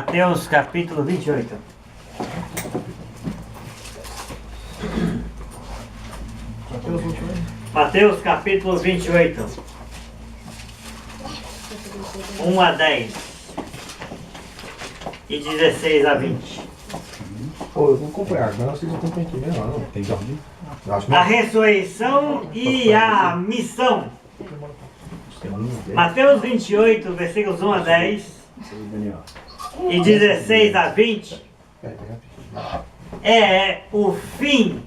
Mateus capítulo 28. Mateus capítulo 28. 1 a 10 e 16 a 20. Pô, eu vou acompanhar, agora vocês acompanham aqui mesmo, não? Tem que dormir? A ressurreição e a missão. Mateus 28, versículos 1 a 10 e 16 a 20 é o fim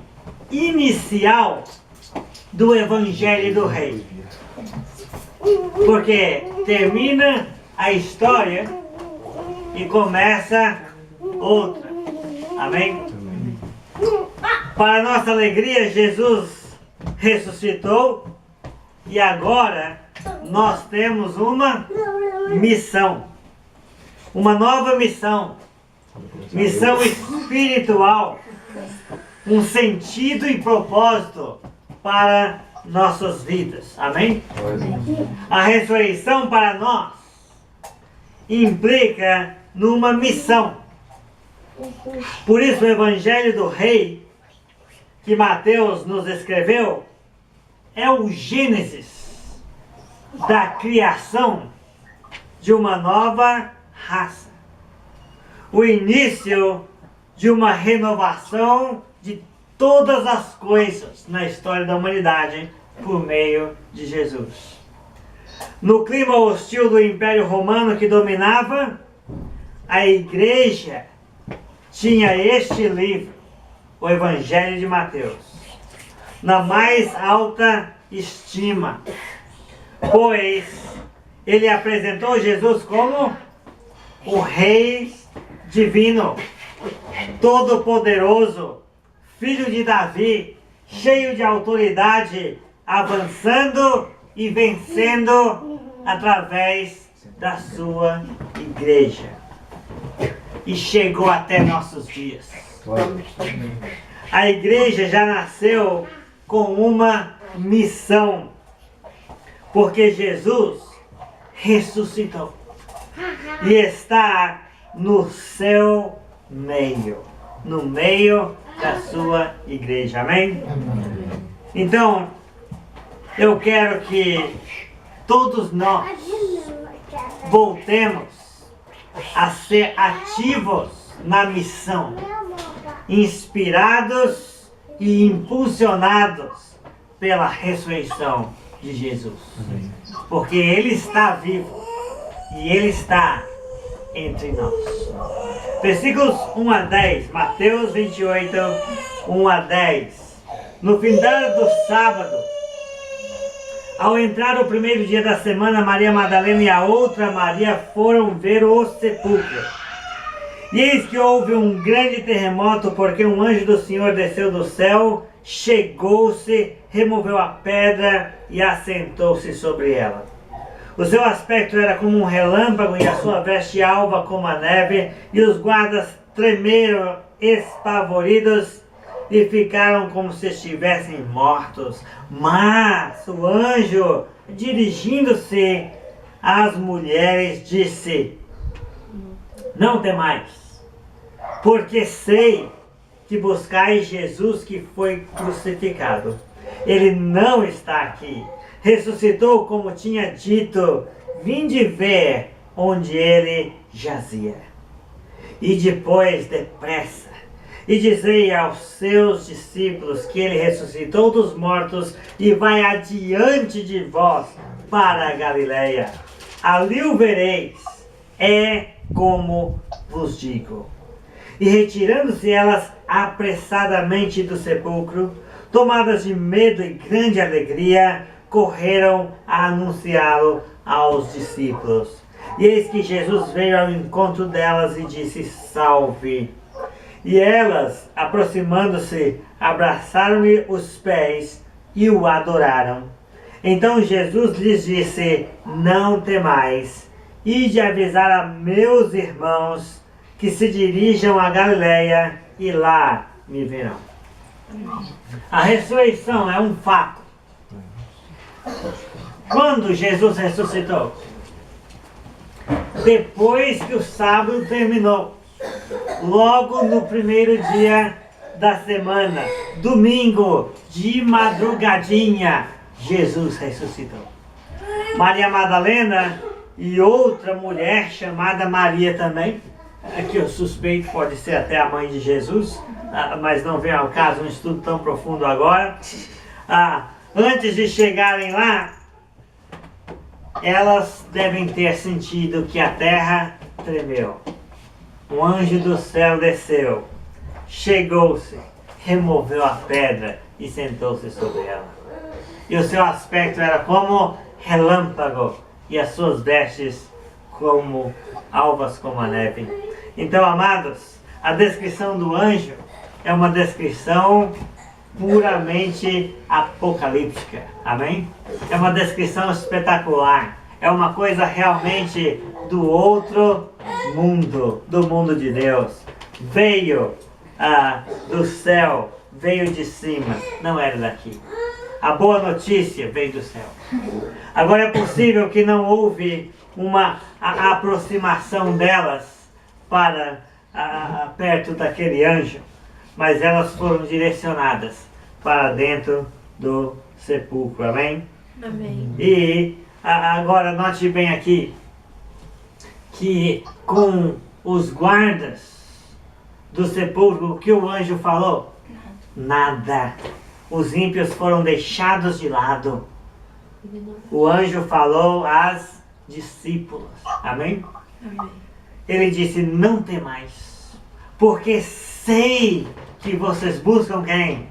inicial do Evangelho do Rei. Porque termina a história e começa outra. Amém? Para nossa alegria, Jesus ressuscitou e agora nós temos uma missão. Uma nova missão. Missão espiritual. Um sentido e propósito para nossas vidas. Amém? A ressurreição para nós implica numa missão. Por isso o Evangelho do Rei que Mateus nos escreveu é o Gênesis da criação de uma nova raça. O início de uma renovação de todas as coisas na história da humanidade por meio de Jesus. No clima hostil do Império Romano que dominava, a igreja tinha este livro, o Evangelho de Mateus, na mais alta estima, pois ele apresentou Jesus como o Rei Divino, Todo-Poderoso, Filho de Davi, cheio de autoridade, avançando e vencendo através da sua igreja. E chegou até nossos dias. A igreja já nasceu com uma missão, porque Jesus ressuscitou e está no seu meio, no meio da sua igreja. Amém? Então, eu quero que todos nós voltemos a ser ativos na missão, inspirados e impulsionados pela ressurreição de Jesus. Porque Ele está vivo e Ele está entre nós. Versículos 1 a 10, Mateus 28, 1 a 10. No findar do sábado, ao entrar o primeiro dia da semana, Maria Madalena e a outra Maria foram ver o sepulcro. E eis que houve um grande terremoto, porque um anjo do Senhor desceu do céu, chegou-se, removeu a pedra e assentou-se sobre ela. O seu aspecto era como um relâmpago e a sua veste alva como a neve, e os guardas tremeram espavoridos e ficaram como se estivessem mortos. Mas o anjo, dirigindo-se às mulheres, disse: não temais, porque sei que buscais Jesus que foi crucificado. Ele não está aqui. Ressuscitou como tinha dito. Vinde ver onde ele jazia. E depois, depressa, e dizei aos seus discípulos que ele ressuscitou dos mortos e vai adiante de vós para a Galileia. Ali o vereis, é como vos digo. E retirando-se elas apressadamente do sepulcro, tomadas de medo e grande alegria, correram a anunciá-lo aos discípulos. E eis que Jesus veio ao encontro delas e disse: salve! E elas, aproximando-se, abraçaram-lhe os pés e o adoraram. Então Jesus lhes disse: não temais, ide avisar a meus irmãos que se dirijam a Galileia e lá me verão. A ressurreição é um fato. Quando Jesus ressuscitou? depois que o sábado terminou, logo no primeiro dia da semana, domingo, de madrugadinha, Jesus ressuscitou. Maria Madalena e outra mulher chamada Maria também, que eu suspeito pode ser até a mãe de Jesus, mas não vem ao caso um estudo tão profundo agora. Antes de chegarem lá, elas devem ter sentido que a terra tremeu. Um anjo do céu desceu, chegou-se, removeu a pedra e sentou-se sobre ela. E o seu aspecto era como relâmpago e as suas vestes como alvas como a neve. Então, amados, a descrição do anjo é uma descrição puramente apocalíptica, amém? É uma descrição espetacular, é uma coisa realmente do outro mundo, do mundo de Deus. Veio do céu, veio de cima, não era daqui. A boa notícia veio do céu. Agora é possível que não houve uma aproximação delas para perto daquele anjo, mas elas foram direcionadas para dentro do sepulcro, amém? Amém. E agora note bem aqui, que com os guardas do sepulcro, o que o anjo falou? Nada. Os ímpios foram deixados de lado. O anjo falou às discípulas, amém? Amém. Ele disse, não temais, porque sei que vocês buscam quem?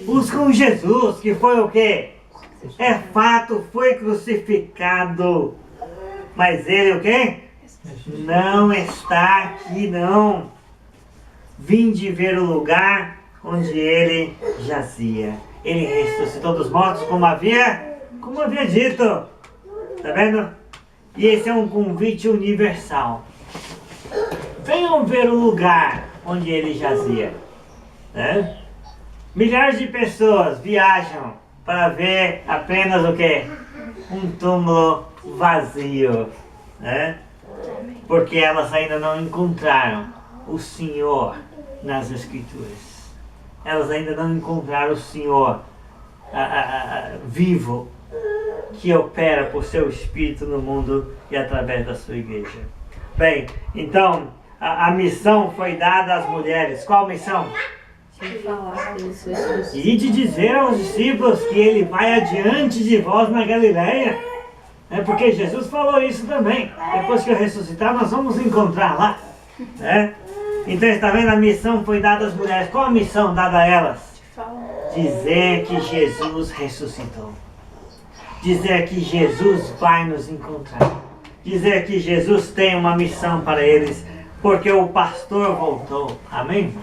Buscam Jesus, que foi o quê? É fato, foi crucificado. Mas ele o quê? Não está aqui não. Vinde ver o lugar onde ele jazia. Ele ressuscitou dos mortos como havia dito. Tá vendo? E esse é um convite universal. Venham ver o lugar onde ele jazia. Né? Milhares de pessoas viajam para ver apenas o quê? Um túmulo vazio. Né? Porque elas ainda não encontraram o Senhor nas Escrituras. Elas ainda não encontraram o Senhor vivo, que opera por seu Espírito no mundo e através da sua igreja. Bem, então, a missão foi dada às mulheres. Qual missão? E de dizer aos discípulos que ele vai adiante de vós na Galileia. É porque Jesus falou isso também. Depois que eu ressuscitar, nós vamos encontrar lá. Né? Então, está vendo? A missão foi dada às mulheres. Qual a missão dada a elas? Dizer que Jesus ressuscitou. Dizer que Jesus vai nos encontrar. Dizer que Jesus tem uma missão para eles. Porque o pastor voltou. Amém?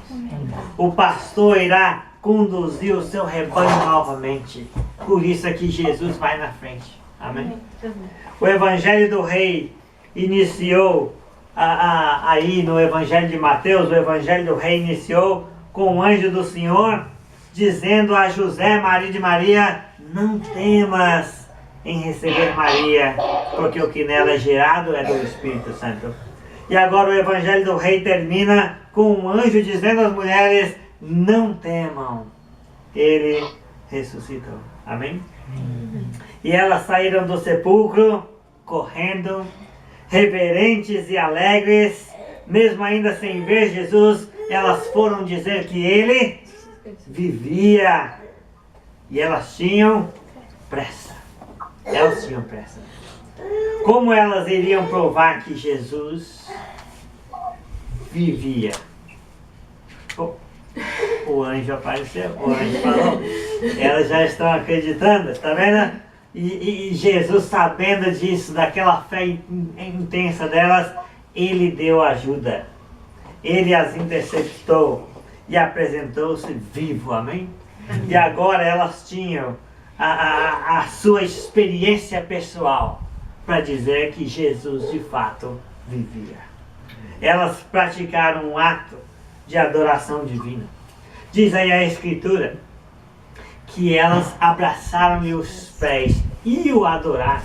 O pastor irá conduzir o seu rebanho novamente. Por isso é que Jesus vai na frente. Amém? O Evangelho do Rei iniciou aí no Evangelho de Mateus. O Evangelho do Rei iniciou com o anjo do Senhor dizendo a José, marido de Maria, não temas em receber Maria, porque o que nela é gerado é do Espírito Santo. E agora o Evangelho do Rei termina com um anjo dizendo às mulheres, não temam, ele ressuscitou. Amém? E elas saíram do sepulcro, correndo, reverentes e alegres, mesmo ainda sem ver Jesus, elas foram dizer que ele vivia. E elas tinham pressa. Elas tinham pressa. Como elas iriam provar que Jesus vivia? O anjo apareceu, o anjo falou. Elas já estão acreditando, está vendo? E Jesus, sabendo disso, daquela fé intensa delas, ele deu ajuda. Ele as interceptou e apresentou-se vivo, amém? E agora elas tinham a sua experiência pessoal para dizer que Jesus de fato vivia. Elas praticaram um ato de adoração divina. Diz aí a Escritura que elas abraçaram-lhe os pés e o adoraram.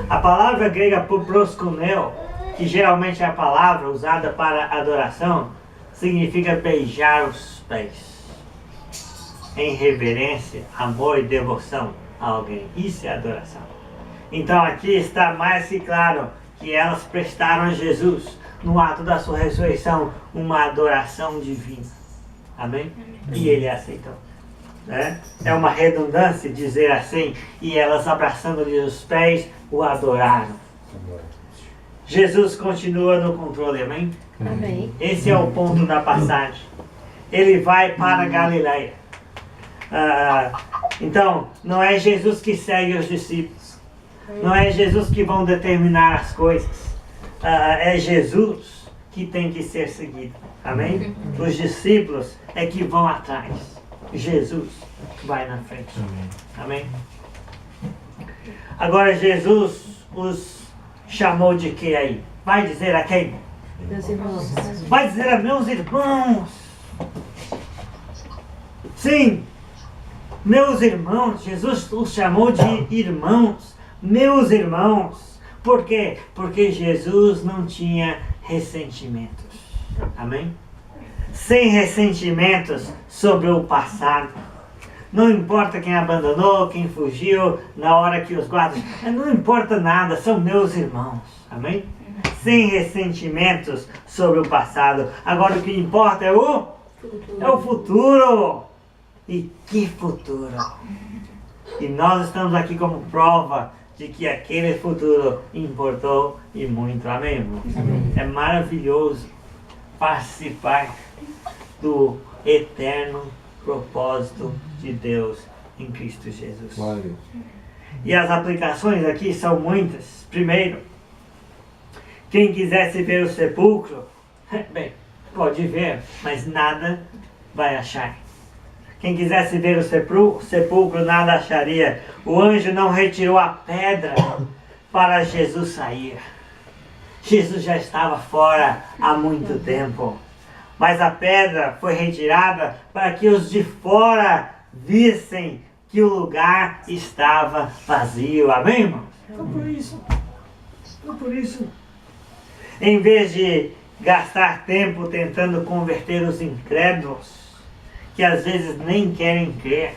A palavra grega proskuneo, que geralmente é a palavra usada para adoração, significa beijar os pés. Em reverência, amor e devoção a alguém. Isso é adoração. Então aqui está mais que claro que elas prestaram a Jesus, no ato da sua ressurreição, uma adoração divina. Amém? E ele aceitou. É uma redundância dizer assim, e elas abraçando-lhe os pés, o adoraram. Jesus continua no controle, amém? Amém. Esse é o ponto da passagem. Ele vai para a Galileia. Então, não é Jesus que segue os discípulos. Não é Jesus que vão determinar as coisas. É Jesus que tem que ser seguido. Amém? Os discípulos é que vão atrás. Jesus vai na frente. Amém? Agora Jesus os chamou de quê aí? Vai dizer a quem? Meus irmãos. Vai dizer a meus irmãos. Sim, meus irmãos. Jesus os chamou de irmãos. Meus irmãos. Por quê? Porque Jesus não tinha ressentimentos. Amém? Sem ressentimentos sobre o passado. Não importa quem abandonou, quem fugiu, na hora que os guardas... Não importa nada, são meus irmãos. Amém? Sem ressentimentos sobre o passado. Agora o que importa é o futuro. E que futuro! E nós estamos aqui como prova de que aquele futuro importou e muito. Amém, irmão? Amém. É maravilhoso participar do eterno propósito de Deus em Cristo Jesus. Glória a Deus. E as aplicações aqui são muitas. Primeiro, quem quisesse ver o sepulcro, bem, pode ver, mas nada vai achar. Quem quisesse ver o sepulcro, nada acharia. O anjo não retirou a pedra para Jesus sair. Jesus já estava fora há muito tempo. Mas a pedra foi retirada para que os de fora vissem que o lugar estava vazio. Amém, irmãos? Então por isso. Então por isso. Em vez de gastar tempo tentando converter os incrédulos, que às vezes nem querem crer,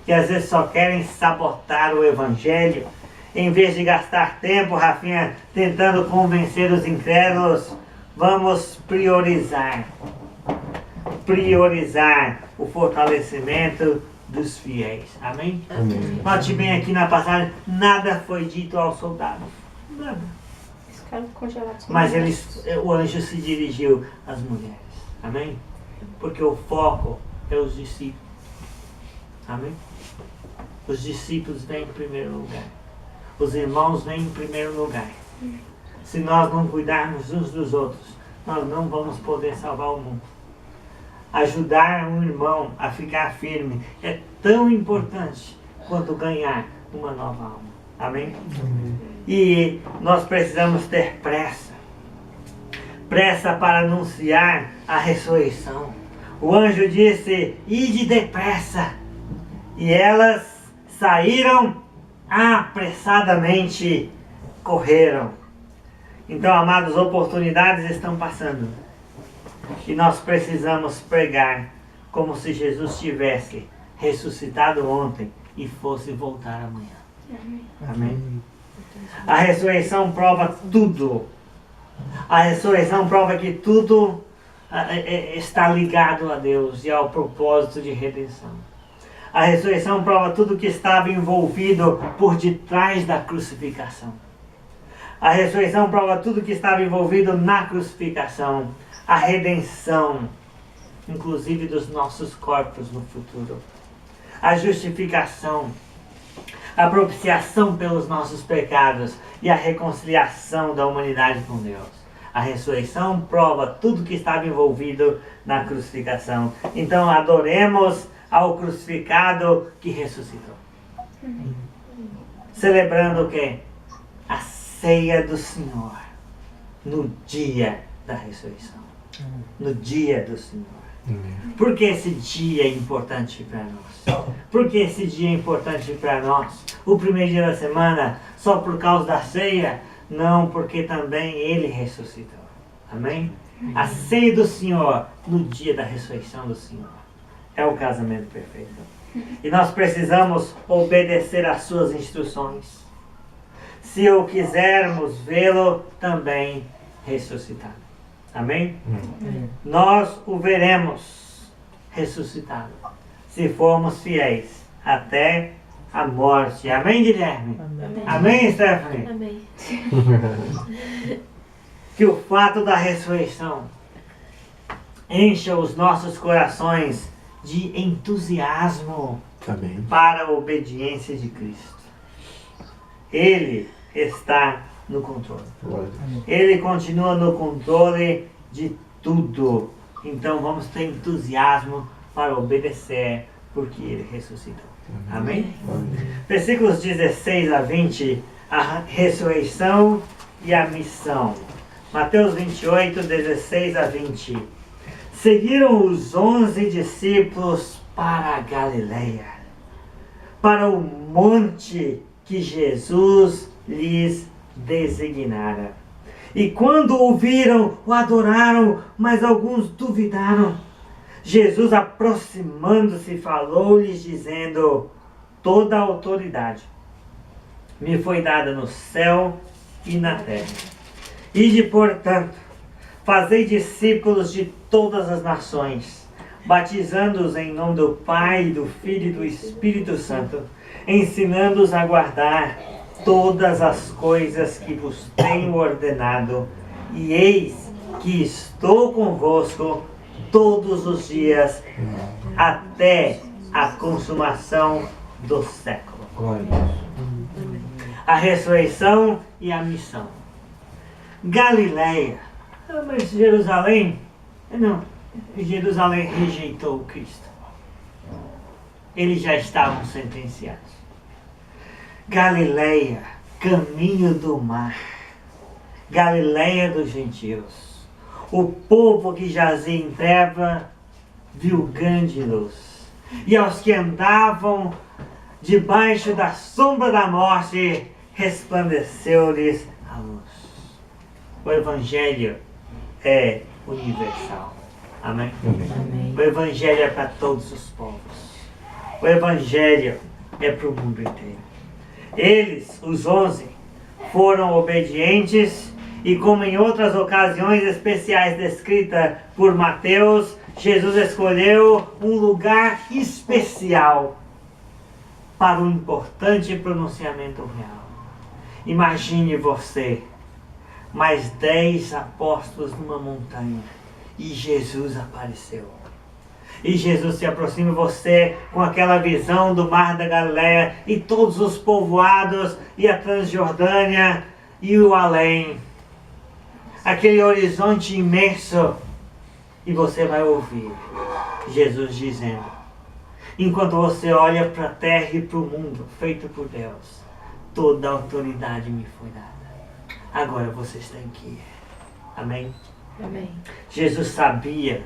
que às vezes só querem sabotar o evangelho, em vez de gastar tempo, Rafinha, tentando convencer os incrédulos, vamos priorizar o fortalecimento dos fiéis. Amém? Amém. Note bem aqui na passagem, nada foi dito aos soldados. Nada. Eles ficaram congelados. Mas o anjo se dirigiu às mulheres. Amém? Porque o foco é os discípulos. Amém? Os discípulos vêm em primeiro lugar. Os irmãos vêm em primeiro lugar. Se nós não cuidarmos uns dos outros, nós não vamos poder salvar o mundo. Ajudar um irmão a ficar firme é tão importante quanto ganhar uma nova alma. Amém? E nós precisamos ter pressa. Pressa para anunciar a ressurreição. O anjo disse, ide depressa. E elas saíram apressadamente, correram. Então, amados, oportunidades estão passando. E nós precisamos pregar como se Jesus tivesse ressuscitado ontem e fosse voltar amanhã. Amém? A ressurreição prova tudo. A ressurreição prova que tudo está ligado a Deus e ao propósito de redenção. A ressurreição prova tudo que estava envolvido por detrás da crucificação. A ressurreição prova tudo que estava envolvido na crucificação. A redenção, inclusive dos nossos corpos no futuro. A justificação, a propiciação pelos nossos pecados e a reconciliação da humanidade com Deus. A ressurreição prova tudo que estava envolvido na crucificação. Então adoremos ao crucificado que ressuscitou. Celebrando o quê? A ceia do Senhor no dia da ressurreição. No dia do Senhor. Por que esse dia é importante para nós? Por que esse dia é importante para nós? O primeiro dia da semana, só por causa da ceia? Não, porque também Ele ressuscitou. Amém? A ceia do Senhor, no dia da ressurreição do Senhor, é o casamento perfeito. E nós precisamos obedecer às suas instruções. Se o quisermos vê-lo também ressuscitado. Amém? Nós o veremos ressuscitado, se formos fiéis até a morte. Amém, Guilherme? Amém. Amém, Stephanie? Amém. Que o fato da ressurreição encha os nossos corações de entusiasmo Amém. para a obediência de Cristo. Ele está no controle. Glória a Deus. Ele continua no controle de tudo. Então vamos ter entusiasmo para obedecer, porque Ele ressuscitou. Amém? Versículos 16 a 20, a ressurreição e a missão. Mateus 28, 16 a 20. Seguiram os 11 discípulos para a Galileia, para o monte que Jesus lhes designara. E quando o viram, o adoraram, mas alguns duvidaram. Jesus, aproximando-se, falou-lhes, dizendo: toda a autoridade me foi dada no céu e na terra. Ide, portanto, fazei discípulos de todas as nações, batizando-os em nome do Pai, do Filho e do Espírito Santo, ensinando-os a guardar todas as coisas que vos tenho ordenado, e eis que estou convosco todos os dias, até a consumação do século. Glória a Deus. A ressurreição e a missão. Galileia. Ah, mas Jerusalém? Não, Jerusalém rejeitou Cristo. Eles já estavam sentenciados. Galileia, caminho do mar. Galileia dos gentios. O povo que jazia em treva viu grande luz. E aos que andavam debaixo da sombra da morte, resplandeceu-lhes a luz. O Evangelho é universal. Amém? Amém. O Evangelho é para todos os povos. O Evangelho é para o mundo inteiro. Eles, os 11, foram obedientes e, como em outras ocasiões especiais descritas por Mateus, Jesus escolheu um lugar especial para um importante pronunciamento real. Imagine você, mais 10 apóstolos numa montanha, e Jesus apareceu. E Jesus se aproxima de você com aquela visão do mar da Galileia e todos os povoados e a Transjordânia e o além. Aquele horizonte imenso. E você vai ouvir Jesus dizendo, enquanto você olha para a terra e para o mundo feito por Deus, toda a autoridade me foi dada. Agora vocês têm que ir. Amém? Amém. Jesus sabia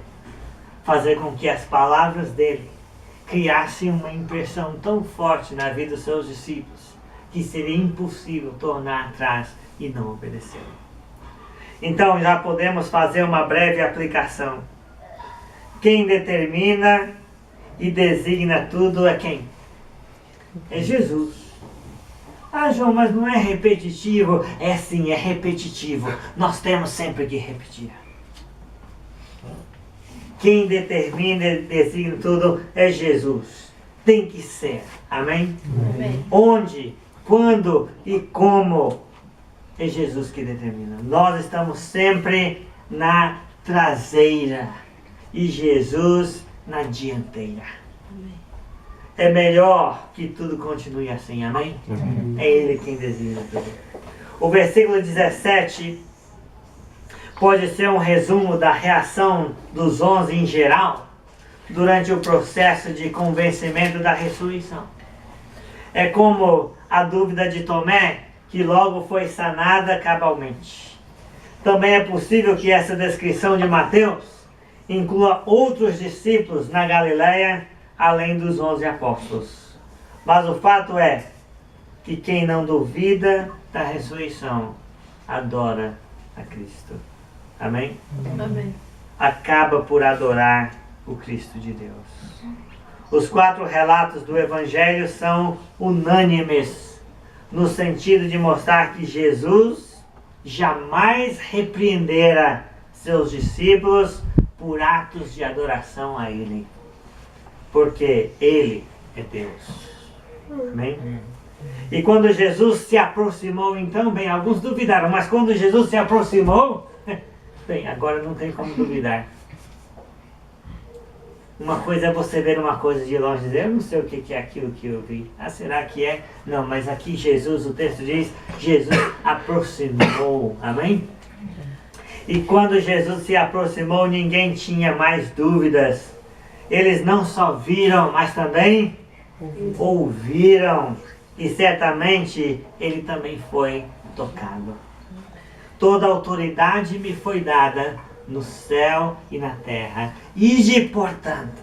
fazer com que as palavras dele criassem uma impressão tão forte na vida dos seus discípulos que seria impossível tornar atrás e não obedecer. Então já podemos fazer uma breve aplicação. Quem determina e designa tudo é quem? É Jesus. Ah, João, mas não é repetitivo? É sim, é repetitivo. Nós temos sempre que repetir. Quem determina e designa tudo é Jesus. Tem que ser. Amém? Amém. Onde, quando e como é Jesus que determina. Nós estamos sempre na traseira e Jesus na dianteira. Amém. É melhor que tudo continue assim, amém? Amém. É Ele quem designa tudo. O versículo 17 pode ser um resumo da reação dos 11 em geral durante o processo de convencimento da ressurreição. É como a dúvida de Tomé, que logo foi sanada cabalmente. Também é possível que essa descrição de Mateus inclua outros discípulos na Galileia, além dos 11 apóstolos. Mas o fato é que quem não duvida da ressurreição adora a Cristo. Amém? Amém. Acaba por adorar o Cristo de Deus. Os 4 relatos do Evangelho são unânimes, no sentido de mostrar que Jesus jamais repreendera seus discípulos por atos de adoração a Ele, porque Ele é Deus. Amém? E quando Jesus se aproximou, então, bem, alguns duvidaram, mas quando Jesus se aproximou, bem, agora não tem como duvidar. Uma coisa é você ver uma coisa de longe e dizer, eu não sei o que é aquilo que eu vi. Ah, será que é? Não, mas aqui Jesus, o texto diz, Jesus aproximou. Amém? E quando Jesus se aproximou, ninguém tinha mais dúvidas. Eles não só viram, mas também ouviram. E certamente ele também foi tocado. Toda autoridade me foi dada no céu e na terra. Ide, portanto.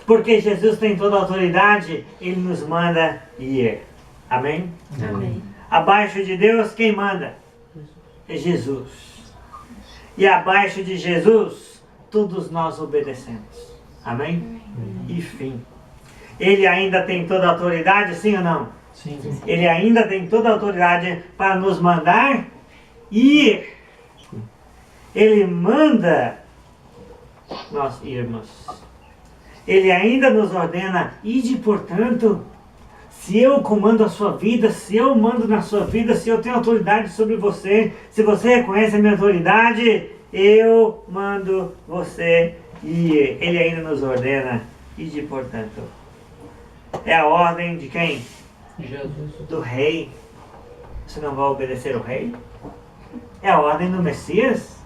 Porque Jesus tem toda a autoridade, ele nos manda ir. Amém? Amém. Abaixo de Deus, quem manda? É Jesus. E abaixo de Jesus, todos nós obedecemos. Amém? E fim. Ele ainda tem toda a autoridade, sim ou não? Sim. Ele ainda tem toda a autoridade para nos mandar ir. Ele manda nós irmos. Ele ainda nos ordena, ide, portanto. Se eu comando a sua vida, se eu mando na sua vida, se eu tenho autoridade sobre você, se você reconhece a minha autoridade, eu mando você ir. Ele ainda nos ordena, ide, portanto. É a ordem de quem? Jesus. Do rei. Você não vai obedecer o rei? É a ordem do Messias.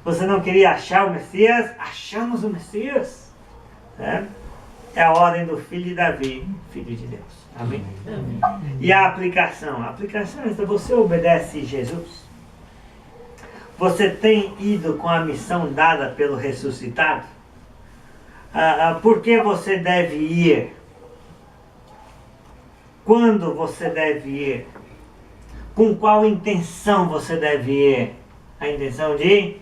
Você não queria achar o Messias? Achamos o Messias. É a ordem do filho de Davi, filho de Deus. Amém? Amém. E a aplicação? A aplicação é esta: você obedece Jesus? Você tem ido com a missão dada pelo ressuscitado? Por que você deve ir? Quando você deve ir? Com qual intenção você deve ir? A intenção de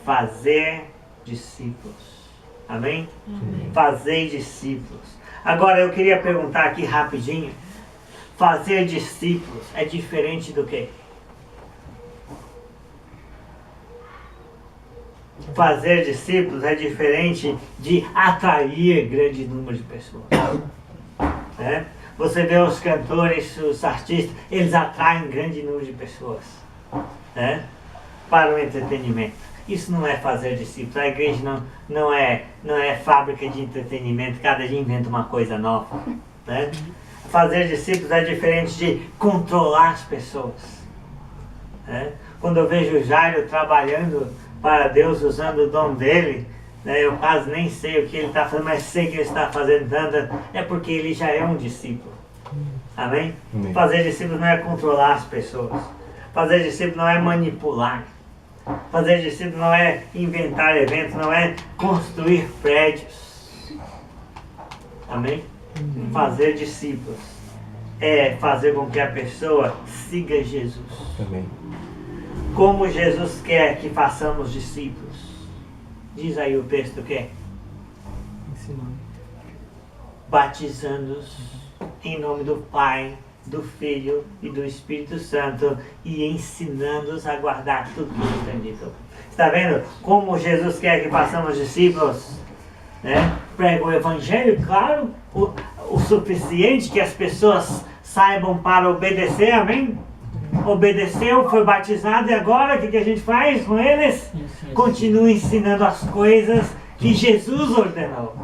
fazer discípulos. Amém? Amém. Fazer discípulos. Agora eu queria perguntar aqui rapidinho. Fazer discípulos é diferente do quê? Fazer discípulos é diferente de atrair grande número de pessoas. Você vê os cantores, os artistas, eles atraem grande número de pessoas para o entretenimento. Isso não é fazer discípulos. A igreja não é fábrica de entretenimento, cada dia inventa uma coisa nova. Fazer discípulos é diferente de controlar as pessoas. Quando eu vejo o Jairo trabalhando para Deus, usando o dom dele, eu quase nem sei o que ele está fazendo, mas sei que ele está fazendo tanto, é porque ele já é um discípulo. Amém? Amém. Fazer discípulos não é controlar as pessoas. Fazer discípulos não é manipular. Fazer discípulos não é inventar eventos, não é construir prédios. Amém? Fazer discípulos é fazer com que a pessoa siga Jesus. Amém. Como Jesus quer que façamos discípulos? Diz aí o texto o quê? Ensinando. Batizando-os em nome do Pai, do Filho e do Espírito Santo e ensinando-os a guardar tudo que nos tem dito. Está vendo como Jesus quer que façamos discípulos? Prega o Evangelho, claro, o suficiente que as pessoas saibam para obedecer, amém? Obedeceu, foi batizado e agora o que a gente faz com eles? Continua ensinando as coisas que Jesus ordenou.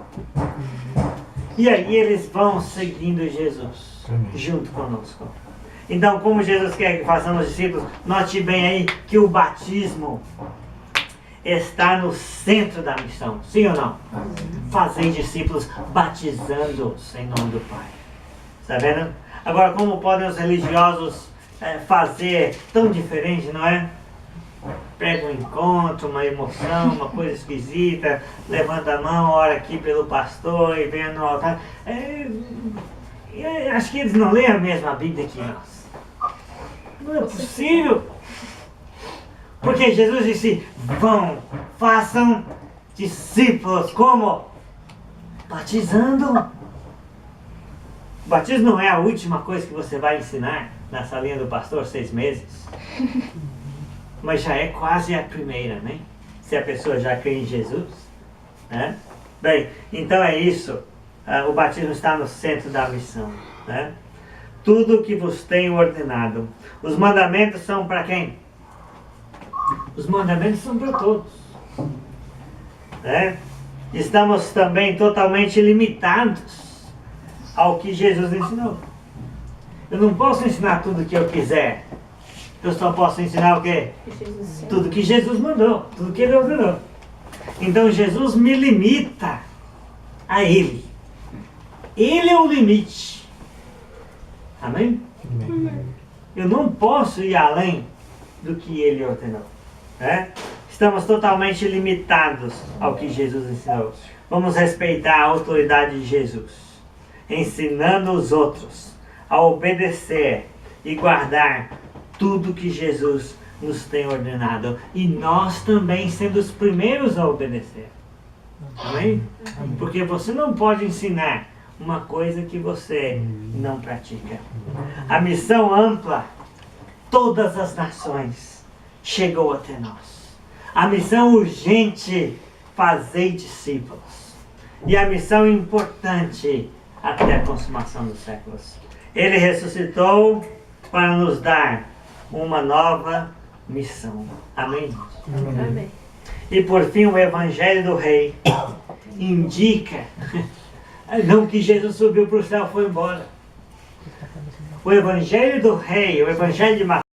E aí eles vão seguindo Jesus junto conosco. Então, como Jesus quer que façamos discípulos, note bem aí que o batismo está no centro da missão. Sim ou não? Fazer discípulos batizando-os em nome do Pai. Está vendo? Agora, como podem os religiosos fazer tão diferente, não é? prega um encontro, uma emoção, uma coisa esquisita, levanta a mão, ora aqui pelo pastor e vem no altar. Acho que eles não leem a mesma Bíblia que nós. Não é possível. Porque Jesus disse, vão, façam discípulos. Como? Batizando. O batismo não é a última coisa que você vai ensinar na salinha do pastor 6 meses. Mas já é quase a primeira, né? Se a pessoa já crê em Jesus. Né? Bem, então é isso. O batismo está no centro da missão. Né? Tudo o que vos tenho ordenado. Os mandamentos são para quem? Os mandamentos são para todos. Né? Estamos também totalmente limitados ao que Jesus ensinou. Eu não posso ensinar tudo o que eu quiser. Eu só posso ensinar o quê? Tudo que Jesus mandou, tudo que Ele ordenou. Então Jesus me limita a Ele. Ele é o limite. Amém? Amém. Eu não posso ir além do que Ele ordenou. Né? Estamos totalmente limitados ao que Jesus ensinou. Vamos respeitar a autoridade de Jesus, ensinando os outros a obedecer e guardar tudo que Jesus nos tem ordenado. E nós também sendo os primeiros a obedecer. Amém? Porque você não pode ensinar uma coisa que você não pratica. A missão ampla, todas as nações, chegou até nós. A missão urgente, fazer discípulos. E a missão importante, até a consumação dos séculos. Ele ressuscitou para nos dar uma nova missão. Amém? Amém. E por fim o Evangelho do Rei indica, não que Jesus subiu para o céu e foi embora. O Evangelho do Rei, o Evangelho de Mateus,